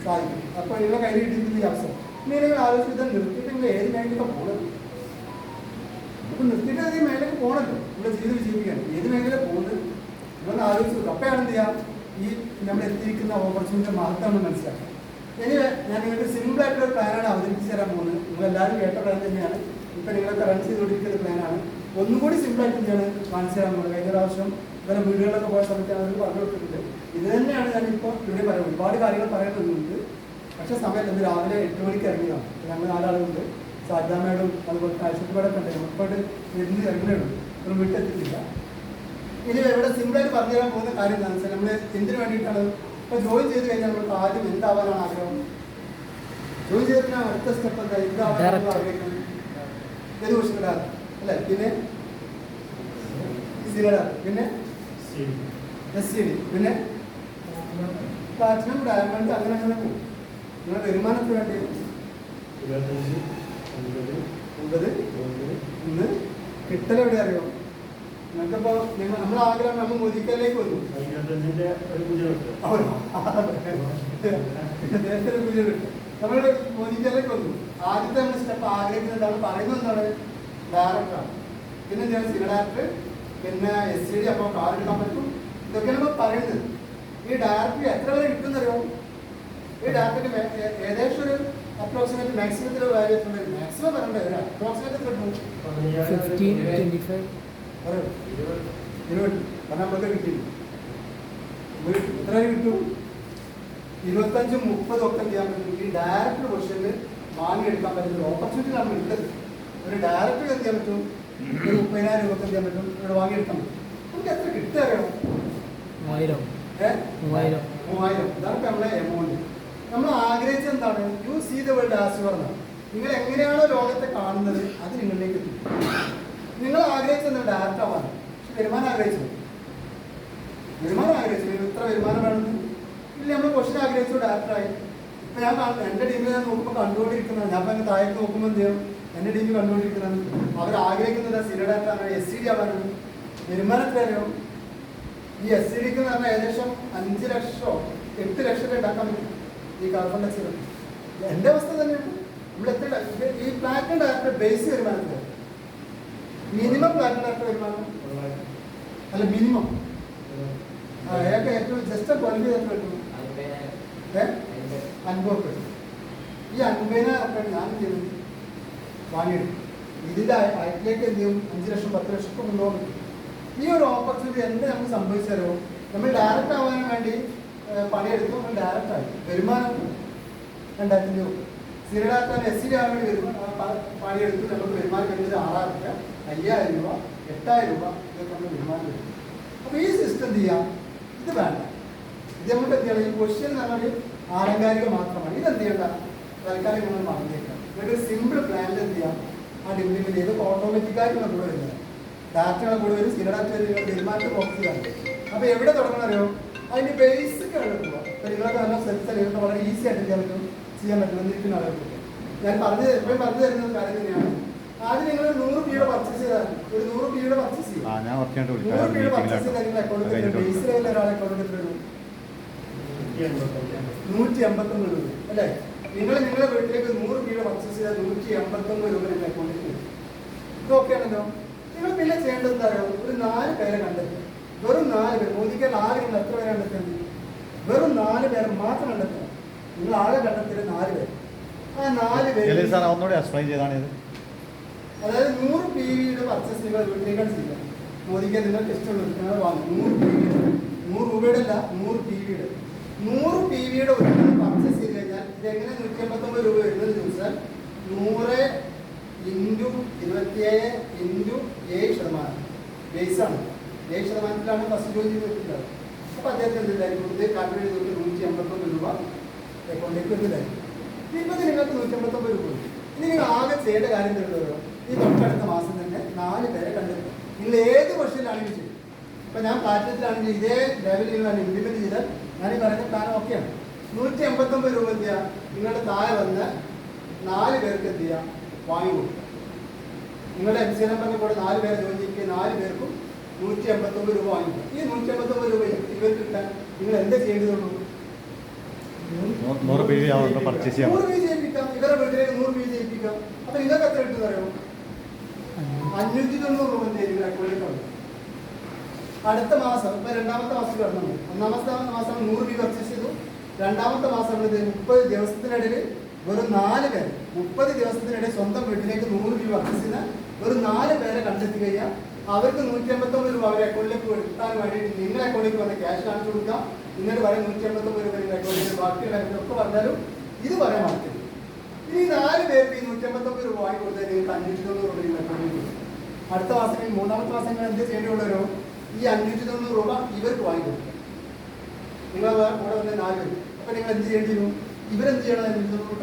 സാധിക്കും. അപ്പോൾ നിങ്ങളെ കയ്യിൽ കിട്ടിയിട്ടില്ല ഈ അവസരം. ഇനി നിങ്ങൾ ആലോചിച്ചാൽ നിർത്തിയിട്ട് നിങ്ങൾ ഏത് മേഖലയിലൊക്കെ പോകണം. അപ്പോൾ നിർത്തിയിട്ട് അതേ മേഖലയ്ക്ക് പോകണല്ലോ. നമ്മുടെ ജീവിതം വിജയിപ്പിക്കാൻ ഏത് മേഖല പോകുന്നത് നിങ്ങൾ ആലോചിച്ചു. അപ്പോഴാണ് എന്ത് ചെയ്യുക, ഈ നമ്മൾ എത്തിയിരിക്കുന്ന ഓപ്പർച്യൂണിറ്റി മഹത്വം മനസ്സിലാക്കുക. ഇനി ഞാൻ നിങ്ങൾക്ക് സിമ്പിളായിട്ടുള്ള പ്ലാനാണ് അവതരിപ്പിച്ച് തരാൻ പോകുന്നത്. നിങ്ങളെല്ലാവരും കേട്ട പ്ലാൻ തന്നെയാണ്. ഇപ്പം നിങ്ങളൊക്കെ റൺ ചെയ്തുകൊണ്ടിരിക്കുന്ന പ്ലാനാണ്. ഒന്നുകൂടി സിമ്പിളായിട്ട് എന്താണ് കാണിച്ചു തരാൻ പോകുന്നത്. കഴിഞ്ഞ പ്രാവശ്യം ഇവരെ വീടുകളിലൊക്കെ പോയ സമയത്ത് അവർ പറഞ്ഞു കൊടുത്തിട്ടുണ്ട്. ഇത് തന്നെയാണ് ഞാനിപ്പോൾ ഇവിടെ പറയുന്നത്. ഒരുപാട് കാര്യങ്ങൾ പറയുന്നുണ്ട്, പക്ഷേ സമയം എന്ത് രാവിലെ 8 മണിക്ക് ഇറങ്ങിയതാണ്. ഞങ്ങൾ 4 ആളുണ്ട്. സാജാ മേഡും അതുപോലെ കാഴ്ചപ്പാടൊക്കെ ഉണ്ട്. നമുക്കിപ്പോട്ട് ഇരുന്ന് ഇറങ്ങുന്നുണ്ട്, ഒരു വീട്ടിലെത്തിയിട്ടില്ല. ഇനി ഇവിടെ സിമ്പിളായിട്ട് പറഞ്ഞു തരാൻ പോകുന്ന കാര്യം എന്താണെന്ന് വെച്ചാൽ നമ്മൾ എന്തിനു വേണ്ടിയിട്ടാണ് ഇപ്പോൾ ജോയിൻ ചെയ്ത് കഴിഞ്ഞാൽ നമുക്ക് ആദ്യം എന്താവാനാണ് ആഗ്രഹം? ജോയിൻ ചെയ്തിട്ട് അടുത്ത സ്റ്റെപ്പ് എന്താ? എന്താവാനാണ് ആഗ്രഹിക്കുന്നത്? ഏത് ക്വസ്റ്റ്യൻ അല്ലേ? പിന്നെ പിന്നെ SCD, പിന്നെ പ്ലാറ്റിനം, ഡയമണ്ട്, അങ്ങനെ പോകും. നിങ്ങളുടെ വരുമാനത്തിന് വേണ്ടി 50 ഇന്ന് കിട്ടലെവിടെ അറിയോ? നിങ്ങൾക്കിപ്പോൾ നമ്മൾ ആഗ്രഹം നമ്മൾ മോദിക്കലേക്ക് വന്നു. നമ്മൾ മോദിക്കലേക്ക് വന്നു. ആദ്യത്തെ നമ്മൾ സ്റ്റെപ്പ് ആഗ്രഹിക്കുന്നത് എന്താണ്? പറയുന്നത് എന്താണ്? ഡയറക്ടറാണ്. പിന്നെ എന്താണ്? സിവിൽ ഡയറക്ടർ, പിന്നെ SCD. അപ്പോൾ കാർ എടുക്കാൻ പറ്റും. ഇതൊക്കെയാണ് നമ്മൾ പറയുന്നത്. ഈ ഡയറക്ടർ എത്ര വരെ കിട്ടുന്നറിയോ? ഈ ഡയറക്ടർക്ക് ഏകദേശം ഒരു അപ്രോക്സിമേറ്റ് മാക്സിമത്തിൽ വാല്യൂ എത്തുന്നത്. മാക്സിമം പറയണ്ടേ? ഒരു അപ്രോക്സിമേറ്റ് കിട്ടും 15-25 20. കാരണം നമ്മളൊക്കെ കിട്ടി. എത്ര വരെ കിട്ടും? 25-30 ഒക്കെ ചെയ്യാൻ പറ്റും. ഈ ഡയറക്ടർ പൊസിഷനിൽ വാങ്ങിയെടുക്കാൻ പറ്റുന്ന ഒരു ഓപ്പർച്യൂണിറ്റി നമ്മൾ എടുത്തത്. ഒരു ഡയറക്ടർ എന്ത് ചെയ്യാൻ പറ്റും? ഒരു 30,000 രൂപ എന്ത് ചെയ്യാൻ പറ്റും? ഇവിടെ വാങ്ങിയെടുക്കാൻ പറ്റും. നമുക്ക് എത്ര കിട്ടുകയാണ്? 3000. ഇതാണ് നമ്മളെ എമൗണ്ട്. നമ്മൾ ആഗ്രഹിച്ചത് എന്താണ്? You see the world as your എന്നാണ്. നിങ്ങൾ എങ്ങനെയാണോ ലോകത്തെ കാണുന്നത് അത് നിങ്ങളിലേക്ക് എത്തും. നിങ്ങൾ ആഗ്രഹിച്ചത് എന്താണ്? ഡയറക്റ്റ് ആവാണ്. പക്ഷെ വരുമാനം ആഗ്രഹിച്ചത് ഇത്ര വരുമാനം വേണമെന്ന് ഇല്ല. നമ്മൾ ക്വസ്റ്റൻ ആഗ്രഹിച്ചു, ഡയറക്ടറായി. ഇപ്പം ഞാൻ എൻ്റെ ടീമിൽ ഞാൻ നോക്കുമ്പോൾ കണ്ടുകൊണ്ടിരിക്കുന്നത്, ഞാൻ ഇപ്പം താഴേക്ക് നോക്കുമ്പോൾ എന്ത് ചെയ്യും? എൻ്റെ ടീമിൽ കണ്ടുകൊണ്ടിരിക്കുന്നത് അവർ ആഗ്രഹിക്കുന്നത് സീനിയർ ഡയറക്ടറാണ്, SCD ആവാനാണ്. വരുമാനത്തിൽ അറിയാം. ഈ SCDക്ക് എന്ന് പറഞ്ഞാൽ ഏകദേശം 5 ലക്ഷമോ 8 ലക്ഷമൊക്കെ ഉണ്ടാക്കാൻ പറ്റും ഈ കാർബൺ ഡയോക്സൈഡ്. എൻ്റെ അവസ്ഥ തന്നെയാണ്. നമ്മൾ എത്ര ഈ പ്ലാറ്റിനം ഡയറക്ടർ ബേസ് വരുമാനത്തിൽ മിനിമം പ്ലാറ്റിനം ഡയറക്ടർ വരുമാനം അല്ല മിനിമം അയാൾക്ക് ഏറ്റവും ജസ്റ്റ് ക്വാളിറ്റി എത്ര കിട്ടും? 50 ഉറുപ്പിക. ഈ 50,000 ഉറുപ്പിക ഞാൻ ചെയ്യുന്നത് വാങ്ങിയെടുക്കും. ഇതിൻ്റെ ഐറ്റിലേക്ക് എന്ത് ചെയ്യും? 5 ലക്ഷം 10 ലക്ഷം ഒക്കെ കൊണ്ടുപോകാൻ പറ്റും. ഈ ഒരു ഓപ്പർച്യൂണിറ്റി എന്ത് നമുക്ക് സംഭവിച്ചാലോ? നമ്മൾ ഡയറക്റ്റ് ആവാൻ വേണ്ടി പണിയെടുത്തു, നമ്മൾ ഡയറക്റ്റ് ആയി. വരുമാനം 2000 രൂപ. സീനിയർ ഡയറക്ടർ SCD ആവാൻ വേണ്ടി പണിയെടുത്തു. നമുക്ക് വരുമാനം വരുന്നത് 6,000 രൂപ, 5,000 രൂപ, 8,000 രൂപ. ഇതൊക്കെ നമ്മൾ വരുമാനം വരും. അപ്പോൾ ഈ സിസ്റ്റം എന്ത് ചെയ്യാം? ഇത് വേണ്ട. ഇത് നമുക്ക് എന്ത് ചെയ്യണം? ഈ ക്വസ്റ്റ്യൻ എന്ന് പറഞ്ഞാൽ ആലങ്കാരിക മാത്രമാണ്. ഇതെന്ത് ചെയ്യേണ്ട? തൽക്കാലം നമ്മൾ മറന്നേക്കാം. ഇതൊരു സിമ്പിൾ പ്ലാനിൽ എന്ത് ചെയ്യാം? അത് ഇംപ്ലിമെൻറ്റ് ചെയ്ത് ഓട്ടോമാറ്റിക്കായിട്ട് നമ്മൾ വരുന്നത് ഡാറ്റകളെ കൂടെ വരും. സ്ഥിര ഡാറ്റ വരുമാനത്തെ ഫോക്കസ് ചെയ്യാൻ. അപ്പോൾ എവിടെ തുടങ്ങണമല്ലോ? അതിൻ്റെ ബേസിക് ആണ് പോവുക. അപ്പോൾ നിങ്ങളൊക്കെ നല്ല സെൽഫ് വളരെ ഈസി ആയിട്ട് ചെയ്യാൻ പറ്റും എന്നിരിക്കുന്ന ആളുകൾക്ക് ഞാൻ എപ്പോഴും പറഞ്ഞു തരുന്ന കാര്യം തന്നെയാണ്. ആദ്യം നിങ്ങൾ 100 രൂപയുടെ പർച്ചേസ് ചെയ്താൽ ഒരു 100 രൂപയുടെ പർച്ചേസ് ചെയ്യും. 100 രൂപയുടെ പർച്ചേസ് ചെയ്താൽ നിങ്ങൾ അക്കൗണ്ടിൽ ബേസ് ലെവലിൽ ഒരാളെ അക്കൗണ്ടിൽ വരും 189 രൂപ അല്ലേ? നിങ്ങളുടെ വീട്ടിലേക്ക് 100 രൂപയുടെ പർച്ചേസ് ചെയ്താൽ 189 രൂപ നിങ്ങളുടെ അക്കൗണ്ടിൽ വരും. ഇതൊക്കെയാണല്ലോ. നിങ്ങൾ പിന്നെ ചെയ്യേണ്ടത് എന്താ പറയുക? ഒരു 4 പേരെ കണ്ടെത്തുക. വെറും 4 പേര്. മോദിക്ക് 4 നിങ്ങൾ എത്ര പേരെ കണ്ടെത്തുന്നത്? വെറും 4 പേരെ മാത്രം കണ്ടെത്തുക. നിങ്ങൾ ആളെ കണ്ടെത്തിയത് 4 പേര്. ആ 4 പേര് അതായത് 100 PVയുടെ പർച്ചേസ് നിങ്ങൾ വീട്ടിലേക്കാണ് ചെയ്യുക. മോദിക്ക് നിങ്ങൾക്ക് ഇഷ്ടമുള്ള വാങ്ങും. 100 രൂപയുടെ അല്ല, 100 PVയുടെ. 100 PVയുടെ ഒരു പർച്ചേസ് ചെയ്ത് കഴിഞ്ഞാൽ ഇതെങ്ങനെ 189 രൂപ വരുന്നത് ചോദിച്ചാൽ 100 ഇൻറ്റു 27 ഇൻറ്റു 7% ബേസാണ്. 7%ലാണ് ഫസ്റ്റ് ജോലി ചെയ്തിട്ടുള്ളത്. അപ്പോൾ അദ്ദേഹത്തിന് എന്തില്ലായിരിക്കും? ഇത് കാൽക്കുലേറ്റ് ചെയ്തിട്ട് 189 രൂപ അക്കൗണ്ടിലേക്ക് വരുന്നതായിരിക്കും. ഇപ്പോൾ നിങ്ങൾക്ക് 189 രൂപ ഉണ്ട്. ഇനി നിങ്ങൾ ആകെ ചെയ്യേണ്ട കാര്യം തരുന്നത് ഈ തൊട്ടടുത്ത മാസം തന്നെ 4 പേരെ കണ്ടെത്തുക. നിങ്ങൾ ഏത് ക്വസ്റ്റ്യനിലാണെങ്കിലും ചെയ്യും. ഇപ്പോൾ ഞാൻ പ്ലാറ്റ്ഫോമിലാണെങ്കിൽ ഇതേ ലെവലിൽ ഞാൻ ഇംപ്ലിമെൻറ്റ് ചെയ്താൽ ഞാൻ ഈ പറയുന്ന പ്ലാൻ ഓക്കെയാണ്. 189 രൂപ എന്ത് ചെയ്യുക? നിങ്ങളുടെ താഴെ വന്ന് 4 പേർക്ക് എന്ത് ചെയ്യുക? വാങ്ങിക്കൊടുക്കുക. നിങ്ങളുടെ MCA നമ്പറിൻ്റെ കൂടെ 4 പേരെ ജോയിൻ ചെയ്യുക. 4 പേർക്കും 189 രൂപ വാങ്ങിക്കുക. ഈ 189 രൂപ ഇവർക്ക് കിട്ടാൻ നിങ്ങൾ എന്താ ചെയ്യേണ്ടതുള്ളൂ? 100 PV ആവുമ്പോൾ പർച്ചേസ് ചെയ്യാം. 100 PV ചെയ്യിപ്പിക്കാം. ഇവരുടെ വീട്ടിലേക്ക് 100 PV ചെയ്യിപ്പിക്കാം. അപ്പൊ നിങ്ങൾക്ക് എത്ര കിട്ടും അറിയോ? 590 രൂപ തരും അക്കൗണ്ടിൽ. അടുത്ത മാസം ഇപ്പൊ രണ്ടാമത്തെ മാസം കടന്നു. ഒന്നാമത്തെ മാസം 100 PV പർച്ചേസ് ചെയ്തു. രണ്ടാമത്തെ മാസം 30 ദിവസത്തിനിടയിൽ വെറും 4 പേര് 30 ദിവസത്തിനിടെ സ്വന്തം വീട്ടിലേക്ക് 100 PV പർച്ചേസ് ചെയ്യുന്ന വെറും 4 പേരെ കണ്ടെത്തി കഴിഞ്ഞാൽ അവർക്ക് 189 രൂപ അവരുടെ അക്കൗണ്ടിലേക്ക് എടുക്കാൻ വേണ്ടിയിട്ട് നിങ്ങളുടെ അക്കൗണ്ടിലേക്ക് വന്ന് ക്യാഷ് കാണിച്ചു കൊടുക്കാം. എന്നിട്ട് പറയും 189 രൂപ നിങ്ങളുടെ അക്കൗണ്ടിലേക്ക് ബാക്കിയുള്ള കാര്യങ്ങളൊക്കെ പറഞ്ഞാലും ഇത് പറയാൻ മാറ്റില്ല. ഇനി 4 പേർക്ക് ഈ 189 രൂപ വാങ്ങി കൊടുത്താൽ നിങ്ങൾക്ക് 590 രൂപ നിങ്ങളുടെ അക്കൗണ്ടിലേക്ക് കൊടുക്കും. അടുത്ത മാസം മൂന്നാമത്തെ മാസം നിങ്ങൾ എന്ത് ചെയ്യേണ്ടിയുള്ളവരോ ഈ 590 രൂപ ഇവർക്ക് വാങ്ങി കൊടുക്കുക. നിങ്ങൾ കൂടെ വന്ന് 4 പേര്. അപ്പൊ നിങ്ങൾ എന്ത് ചെയ്യേണ്ടി വരും? ഇവരെന്ത് ചെയ്യണം? 590 രൂപ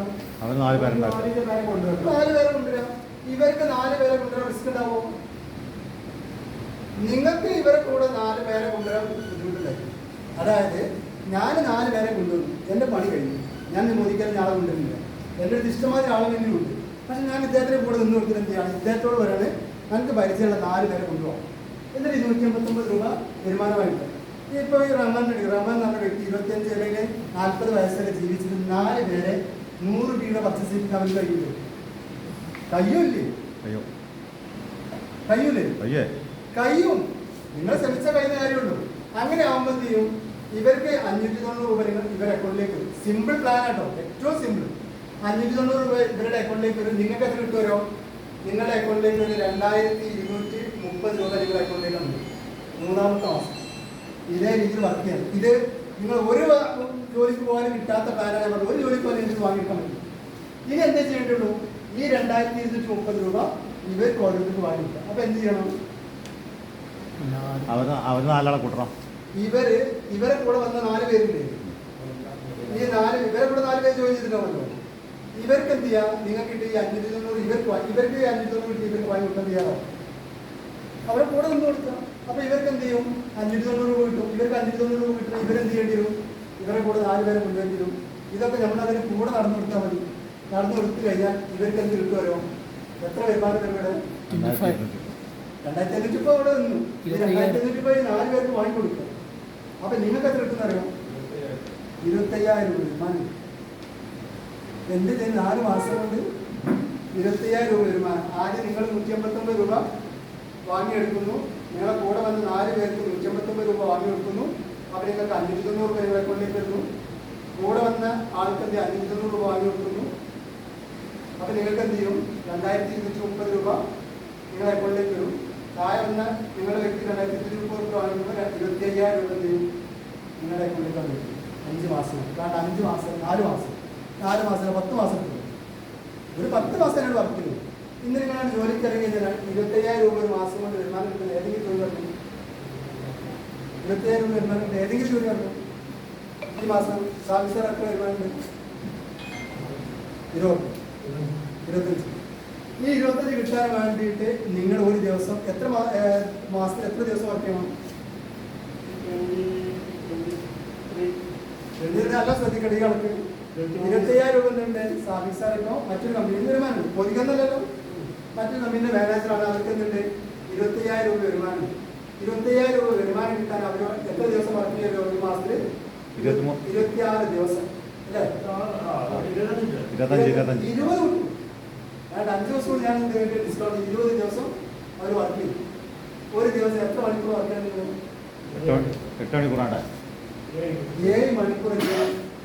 4 പേരെ കൊണ്ടുവരാം. ഇവർക്ക് 4 പേരെ കൊണ്ടുവരാൻ റിസ്ക് ഉണ്ടാവുമോ? നിങ്ങൾക്ക് ഇവരെ കൂടെ 4 പേരെ കൊണ്ടുവരാൻ ബുദ്ധിമുട്ടുണ്ടായി. അതായത് ഞാൻ 4 പേരെ കൊണ്ടുവന്നു, എൻ്റെ പണി കഴിഞ്ഞു, ഞാൻ മോദിക്കാൻ ആളെ കൊണ്ടുവരുന്നില്ല, എൻ്റെ അടുത്ത് ഇഷ്ടമായ ആളെങ്കിലും ഉണ്ട്. പക്ഷെ ഞാൻ ഇദ്ദേഹത്തിന് കൂടെ നിന്ന് കൊടുത്തിട്ട് എന്ത് ചെയ്യണം? ഇദ്ദേഹത്തോട് പറയാണ് നമുക്ക് പരിചയമുള്ള 4 പേരെ കൊണ്ടുപോകാം. എന്നിട്ട് 289 രൂപ വരുമാനമായിട്ട് ഇപ്പോൾ ഈ റഹ്മാൻ എന്ന് പറഞ്ഞ വ്യക്തി 25 അല്ലെങ്കിൽ 40 വയസ്സൊക്കെ ജീവിച്ചിട്ട് 4 പേരെ 100 രൂപ പർച്ചേസ് ചെയ്തിട്ട് അവന് കഴിയില്ലേ? കഴിയൂല്ലേ? കഴിയൂലേ? കഴിയും. നിങ്ങൾ ശ്രമിച്ച കഴിയുന്ന കാര്യമുള്ളൂ. അങ്ങനെ ആകുമ്പോൾ എന്ത് ചെയ്യും? ഇവർക്ക് 590 രൂപ ഇവരുടെ അക്കൗണ്ടിലേക്ക് വരും. സിമ്പിൾ പ്ലാൻ ആട്ടോ, ഏറ്റവും സിമ്പിൾ. 590 രൂപ ഇവരുടെ അക്കൗണ്ടിലേക്ക് വരും. നിങ്ങൾക്ക് എത്ര കിട്ടുമല്ലോ? നിങ്ങളുടെ അക്കൗണ്ടിലേക്ക് ഒരു 2230 രൂപ നിങ്ങളുടെ അക്കൗണ്ടിലേക്ക് വന്നു. മൂന്നാമത്തെ മാസം ഇതേ രീതിയിൽ വർക്ക് ചെയ്യണം. ഇത് നിങ്ങൾ ഒരു ജോലിക്ക് പോകാനും കിട്ടാത്ത പ്ലാനാണ് പറഞ്ഞത്. ഒരു ജോലിക്ക് പോകാൻ എനിക്ക് വാങ്ങിക്കാൻ പറ്റും. ഇനി എന്താ ചെയ്യേണ്ടുള്ളൂ? ഈ 2230 രൂപ ഇവർക്ക് ഓരോരുത്തർക്ക് വാങ്ങിക്കാം. അപ്പൊ എന്ത് ചെയ്യണം? അവർ 4 ആളെ കൂട്ടണം. ഇവരെ കൂടെ വന്ന 4 പേരില്ലേ? ഈ ഇവരെ കൂടെ 4 പേര് ജോലി ചെയ്തിട്ടാണല്ലോ. ഇവർക്ക് എന്ത് ചെയ്യാം? നിങ്ങൾക്ക് കിട്ടി 590 ഇവർക്ക് 590 കിട്ടി ഇവർക്ക് വാങ്ങി കൊടുക്കാൻ ചെയ്യാറോ? അവരെ കൂടെ നിന്ന് കൊടുക്കാം. അപ്പൊ ഇവർക്ക് എന്ത് ചെയ്യും? 590 രൂപ കിട്ടും. ഇവർക്ക് 590 രൂപ കിട്ടും. ഇവരെന്ത് ചെയ്യേണ്ടി വരും? ഇവരെ കൂടെ 4 പേരെ കൊണ്ടുവരേണ്ടി വരും. ഇതൊക്കെ നമ്മളതിന് കൂടെ നടന്നു കൊടുത്താൽ മതി. നടന്നു കൊടുത്തു കഴിഞ്ഞാൽ ഇവർക്ക് എന്ത് കിട്ടുമല്ലോ? എത്ര വരുമാനം ഇവിടെ? 2500 രൂപ അവിടെ നിന്നു. 2500 രൂപ 4 പേർക്ക് വാങ്ങിക്കൊടുക്കുക. അപ്പൊ നിങ്ങൾക്ക് എത്ര കിട്ടുന്ന അറിയാം? 25000 രൂപ വരുമാനം. എന്ത് ചെയ്യും? 4 മാസം കൊണ്ട് 25000 രൂപ വരുമാനം. ആദ്യം നിങ്ങൾ 189 രൂപ വാങ്ങിയെടുക്കുന്നു. നിങ്ങളെ കൂടെ വന്ന് 4 പേർക്ക് 189 രൂപ വാങ്ങിയെടുക്കുന്നു. അപ്പോൾ നിങ്ങൾക്ക് 590 രൂപ നിങ്ങളുടെ അക്കൗണ്ടിലേക്ക് വരുന്നു. കൂടെ വന്ന ആൾക്ക് 590 രൂപ വാങ്ങിയെടുക്കുന്നു. അപ്പോൾ നിങ്ങൾക്ക് എന്ത് ചെയ്യും? 2230 രൂപ നിങ്ങളുടെ അക്കൗണ്ടിലേക്ക് വരും. താഴെ വന്ന നിങ്ങളുടെ വ്യക്തി 2230 രൂപ വാങ്ങുമ്പോൾ 25000 രൂപ എന്ത് ചെയ്യും? നിങ്ങളുടെ അക്കൗണ്ടിലേക്ക് വരും. 5 മാസം. കാരണം 5 മാസം 4 മാസം 10 മാസം കിട്ടും. ഒരു 10 മാസം എന്നോട് വർക്ക് ചെയ്തു. ഇന്ന് നിങ്ങളാണ് ജോലിക്ക് ഇറങ്ങി കഴിഞ്ഞാൽ 25000 രൂപ ഒരു മാസം കൊണ്ട് വരുമാനം കിട്ടുന്ന ഏതെങ്കിലും ജോലി പറഞ്ഞു? 25000 രൂപ വരുമാനം കിട്ടുന്ന ഏതെങ്കിലും ജോലി പറഞ്ഞു? ഈ മാസം സാധിച്ചാലൊക്കെ വരുമാനം കിട്ടും 25. ഈ 25 കിട്ടാൻ വേണ്ടിയിട്ട് നിങ്ങൾ ഒരു ദിവസം എത്ര മാസത്തിൽ എത്ര ദിവസം വർക്ക് ചെയ്യണം? നല്ല ശ്രദ്ധിക്കട്ടെ. ഈ കണക്ക് 25000 രൂപ ഉണ്ട്. സാധിച്ചാലോ മറ്റൊരു കമ്പനിയിൽ വരുമാനം പൊതിക്കുന്നല്ലോ. മറ്റൊരു കമ്പനിയുടെ മാനേജറാണ്. അവർക്ക് എന്തുണ്ട്? 25000 രൂപ വരുമാനം. 25000 രൂപ വരുമാനം കിട്ടാൻ അവർ എത്ര ദിവസം വർക്ക് ചെയ്യുമല്ലോ? ഒരു മാസത്തിൽ 26 ദിവസം അല്ലേ? 20 കിട്ടും. 5 ദിവസം ഞാൻ ഡിസ്കൗണ്ട് 20 ദിവസം അവർ വർക്ക് ചെയ്യും. ഒരു ദിവസം എത്ര മണിക്കൂർ വർക്ക് ചെയ്യാൻ? 8 മണിക്കൂറാണ്. 7 മണിക്കൂർ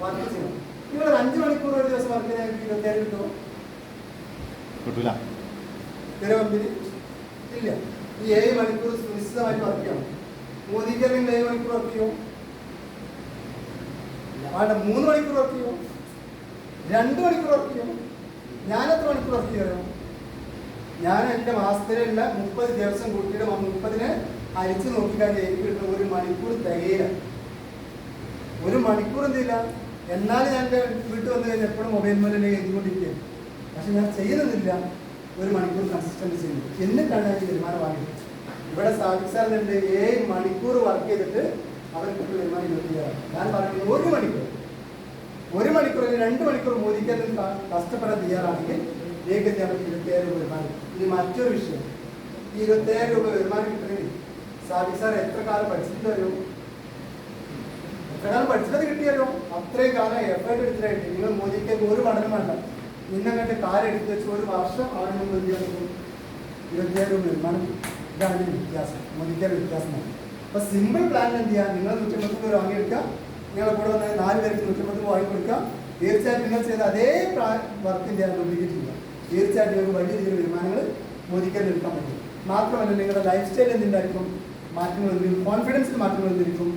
വർക്ക് ചെയ്യണം. നിങ്ങൾ 5 മണിക്കൂർ ഒരു ദിവസം വർക്ക് ചെയ്യാൻ 25000 കിട്ടുമോ? കിട്ടില്ല. ചില കമ്പനി ഇല്ല. ഈ 7 മണിക്കൂർ നിശ്ചിതമായിട്ട് വർക്ക് ചെയ്യണം. മോദിക്ക് അല്ലെങ്കിൽ 7 മണിക്കൂർ വർക്ക് ചെയ്യും. അവിടെ 3 മണിക്കൂർ വർക്ക് ചെയ്യും. 2 മണിക്കൂർ വർക്ക് ചെയ്യും. ഞാൻ എത്ര മണിക്കൂർ വർക്ക് ചെയ്യാമോ? ഞാൻ എൻ്റെ മാസത്തിലുള്ള 30 ദിവസം കൂട്ടിയിട്ട് 30നെ അരിച്ച് നോക്കിക്കാണ്ട് എനിക്ക് കിട്ടുന്ന 1 മണിക്കൂർ തികയില്ല. 1 മണിക്കൂർ എന്തില്ല. എന്നാലും ഞാൻ എൻ്റെ വീട്ടിൽ വന്നു കഴിഞ്ഞാൽ എപ്പോഴും മൊബൈൽ മേലെ എഴുതിക്കൊണ്ടിരിക്കുകയാണ്. പക്ഷെ ഞാൻ ചെയ്യുന്നില്ല. 1 മണിക്കൂർ കൺസിസ്റ്റൻറ്റ് ചെയ്യുന്നു. എന്നിട്ടാണ് ഞാൻ വരുമാനം വാങ്ങിയത്. ഇവിടെ സാധിച്ചാലുണ്ട് 7 മണിക്കൂർ വർക്ക് ചെയ്തിട്ട് അവർക്ക് വരുമാനം 26. ഞാൻ പറയുന്നത് 1 മണിക്കൂർ അല്ലെങ്കിൽ 2 മണിക്കൂർ മോദിക്കാൻ കഷ്ടപ്പെടാൻ തയ്യാറാണെങ്കിൽ നിങ്ങൾക്ക് ചെയ്യാൻ പറ്റും 25000 രൂപ വരുമാനം. ഇനി മറ്റൊരു വിഷയം, ഈ 25000 രൂപ വരുമാനം കിട്ടണമെങ്കിൽ സാദിഖ് സാർ എത്ര കാലം പഠിച്ചിട്ട് വരും? എത്ര കാലം പഠിച്ചത് കിട്ടിയാലോ അത്രയും കാലം എഫേർട്ട് എടുത്തിട്ടായിട്ട് നിങ്ങൾ മോദിക്ക് ഒരു പഠനം വേണ്ട ഇന്നങ്ങോട്ട് കാര്യം എടുത്ത് വെച്ച് ഒരു വർഷം അവിടെ നിങ്ങൾ എന്ത് ചെയ്യാൻ പറ്റും 27 വരുമാനം. ഇതാണ് വ്യത്യാസം, മോദിക്കാരുടെ വ്യത്യാസമാണ്. അപ്പൊ സിമ്പിൾ പ്ലാൻ എന്ത് ചെയ്യാം, നിങ്ങൾ 150 രൂപ വാങ്ങിയെടുക്കുക, നിങ്ങളെ കൂടെ വന്ന 4 പേർക്ക് 150 രൂപ വാങ്ങി കൊടുക്കുക. തീർച്ചയായിട്ടും നിങ്ങൾ ചെയ്ത അതേ വർക്കിൻ്റെ ഡ്യൂപ്ലിക്കേറ്റ് ചെയ്യുക. തീർച്ചയായിട്ടും നിങ്ങൾക്ക് വലിയ രീതിയിൽ വരുമാനങ്ങൾ മോദിക്കാരുടെ എടുക്കാൻ പറ്റും. മാത്രമല്ല നിങ്ങളുടെ ലൈഫ് സ്റ്റൈൽ എന്തുണ്ടായിരിക്കും, മാറ്റങ്ങൾ എന്തെങ്കിലും, കോൺഫിഡൻസിൽ മാറ്റങ്ങൾ എന്തിരിക്കും.